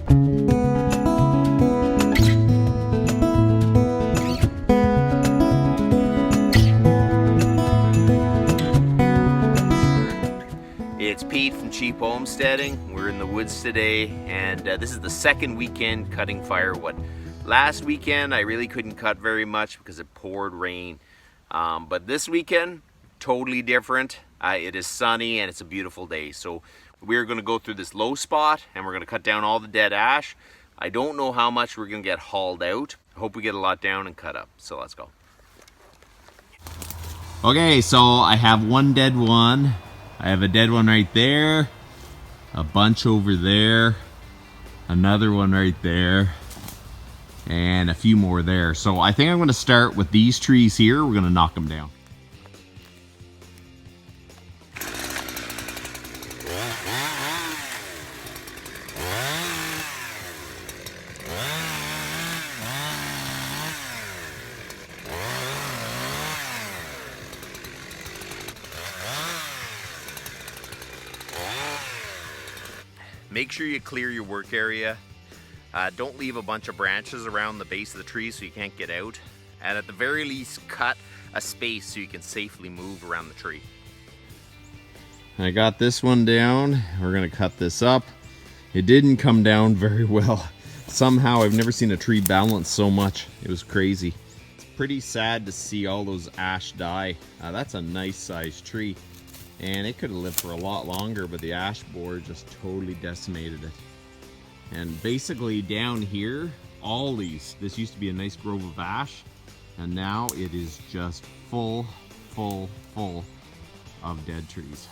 It's Pete from Cheap Homesteading. We're in the woods today, and this is the second weekend cutting firewood. Last weekend I really couldn't cut very much because it poured rain, but this weekend totally different. It is sunny and it's a beautiful day, so we're going to go through this low spot and we're going to cut down all the dead ash. I don't know how much we're going to get hauled out. I hope we get a lot down and cut up, so let's go. Okay, so I have one dead one. I have a dead one right there, a bunch over there, another one right there, and a few more there. So I think I'm going to start with these trees here. We're going to knock them down. Make sure you clear your work area. Don't leave a bunch of branches around the base of the tree so you can't get out. And at the very least, cut a space so you can safely move around the tree. I got this one down. We're gonna cut this up. It didn't come down very well. Somehow, I've never seen a tree balance so much. It was crazy. It's pretty sad to see all those ash die. That's a nice sized tree. And it could have lived for a lot longer, but the ash borer just totally decimated it. And basically down here, this used to be a nice grove of ash, and now it is just full of dead trees.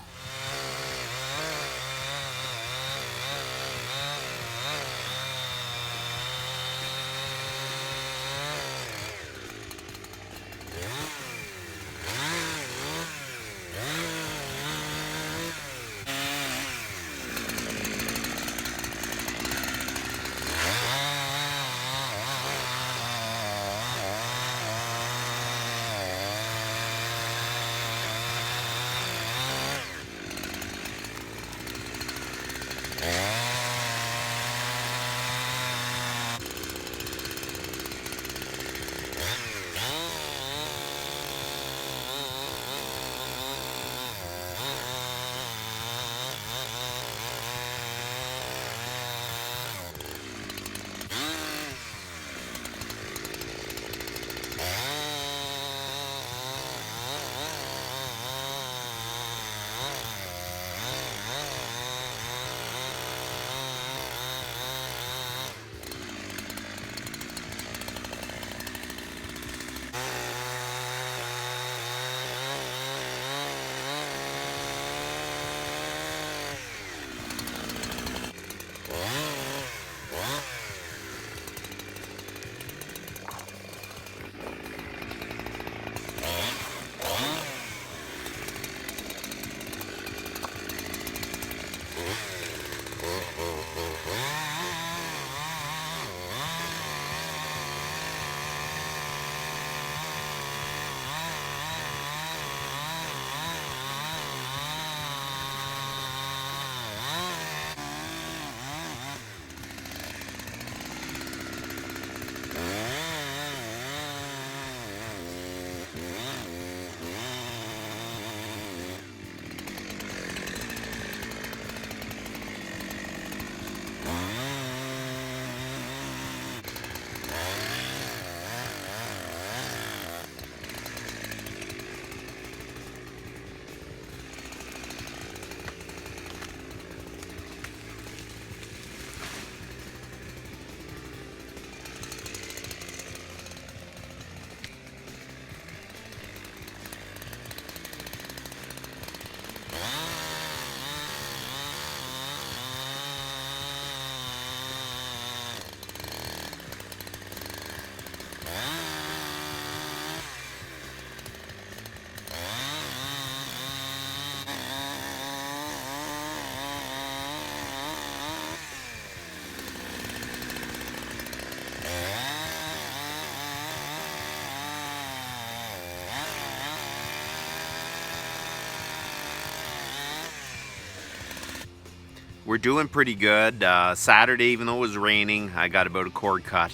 we're doing pretty good. Saturday, even though it was raining, I got about a cord cut.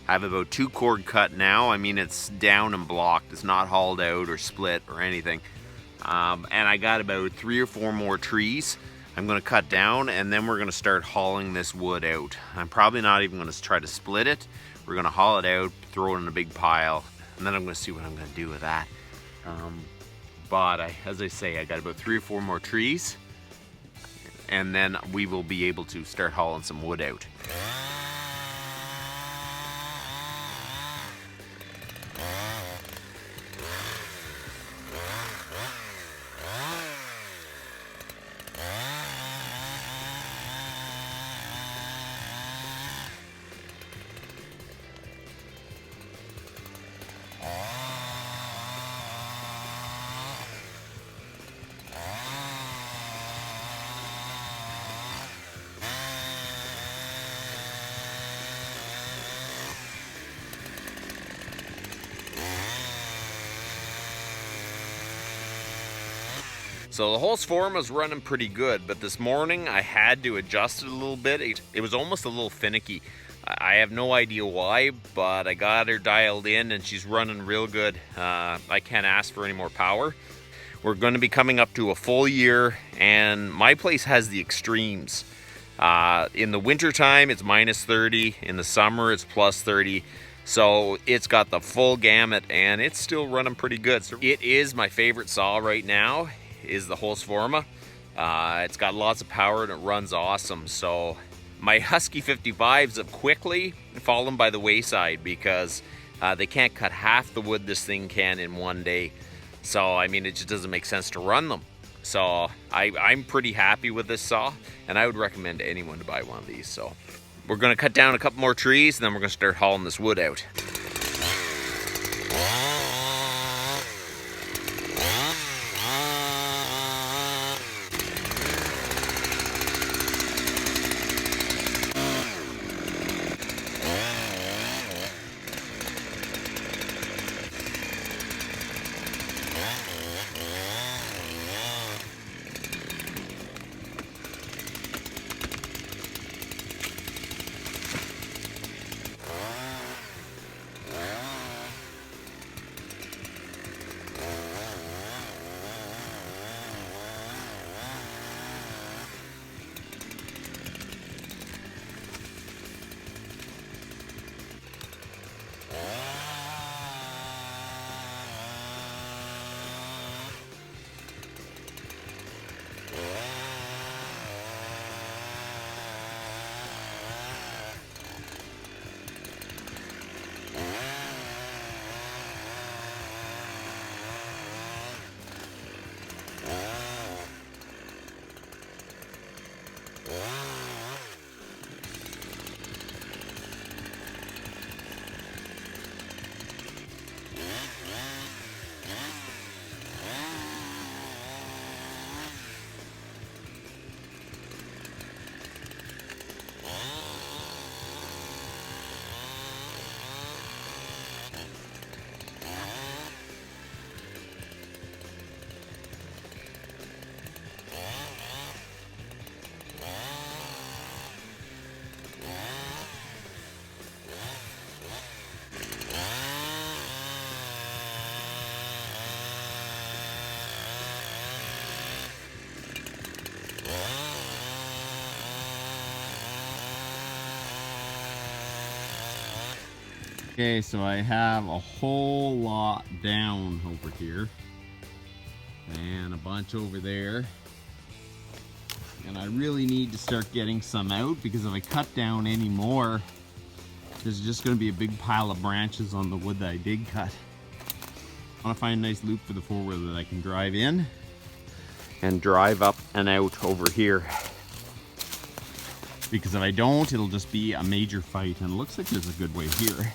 I have about 2 cord cut now. I mean, it's down and blocked. It's not hauled out or split or anything. And I got about 3 or 4 more trees I'm gonna cut down, and then we're gonna start hauling this wood out. I'm probably not even gonna try to split it. We're gonna haul it out, throw it in a big pile, and then I'm gonna see what I'm gonna do with that. But as I say, I got about 3 or 4 more trees, and then we will be able to start hauling some wood out. So the Holzfforma is running pretty good, but this morning I had to adjust it a little bit. It was almost a little finicky. I have no idea why, but I got her dialed in and she's running real good. I can't ask for any more power. We're going to be coming up to a full year, and my place has the extremes. In the winter time, it's minus 30. In the summer, it's plus 30. So it's got the full gamut, and it's still running pretty good. So it is my favorite saw right now, is the Holzfforma. It's got lots of power and it runs awesome. So my Husky 55s have quickly fallen by the wayside because they can't cut half the wood this thing can in one day. So I mean, it just doesn't make sense to run them. So I'm pretty happy with this saw, and I would recommend to anyone to buy one of these. So we're gonna cut down a couple more trees, and then we're gonna start hauling this wood out. Okay, so I have a whole lot down over here and a bunch over there, and I really need to start getting some out, because if I cut down any more, there's just going to be a big pile of branches on the wood that I did cut. I want to find a nice loop for the four-wheeler that I can drive in and drive up and out over here, because if I don't, it'll just be a major fight, and it looks like there's a good way here.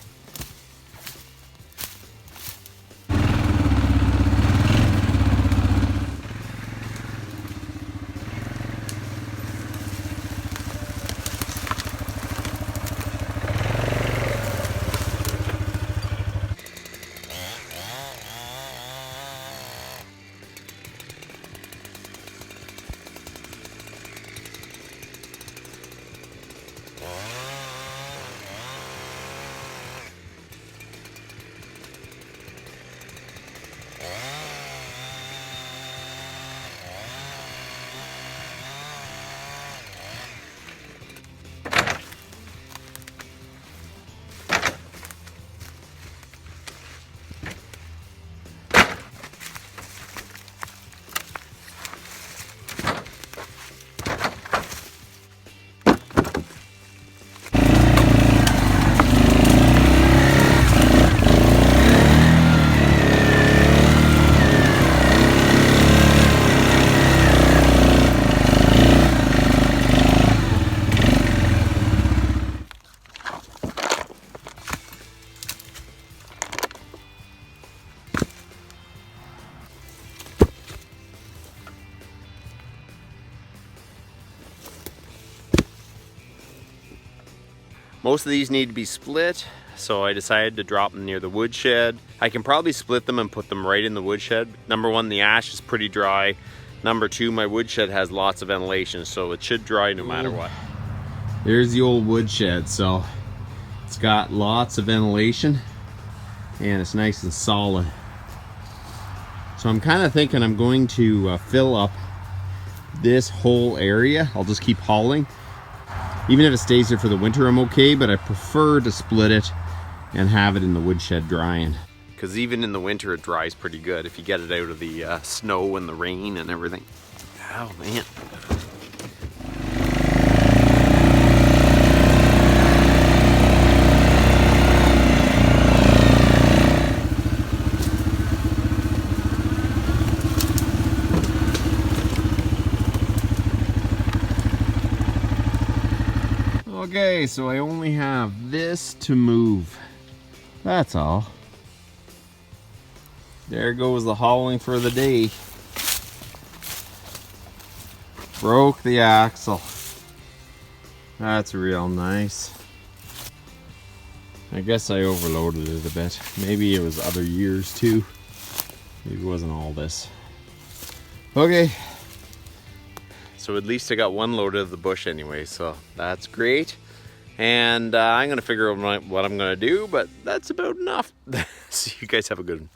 Most of these need to be split, so I decided to drop them near the woodshed. I can probably split them and put them right in the woodshed. Number one, the ash is pretty dry. Number two, my woodshed has lots of ventilation, so it should dry no matter what. There's the old woodshed, so it's got lots of ventilation and it's nice and solid. So I'm kind of thinking I'm going to fill up this whole area. I'll just keep hauling. Even if it stays there for the winter, I'm okay, but I prefer to split it and have it in the woodshed drying. Because even in the winter, it dries pretty good if you get it out of the snow and the rain and everything. Oh man. Okay, so I only have this to move. That's all. There goes the hauling for the day. Broke the axle. That's real nice. I guess I overloaded it a bit. Maybe it was other years too. Maybe it wasn't all this. Okay. So at least I got one load of the bush anyway, so that's great. And I'm gonna figure out what I'm gonna do, but that's about enough. So you guys have a good one.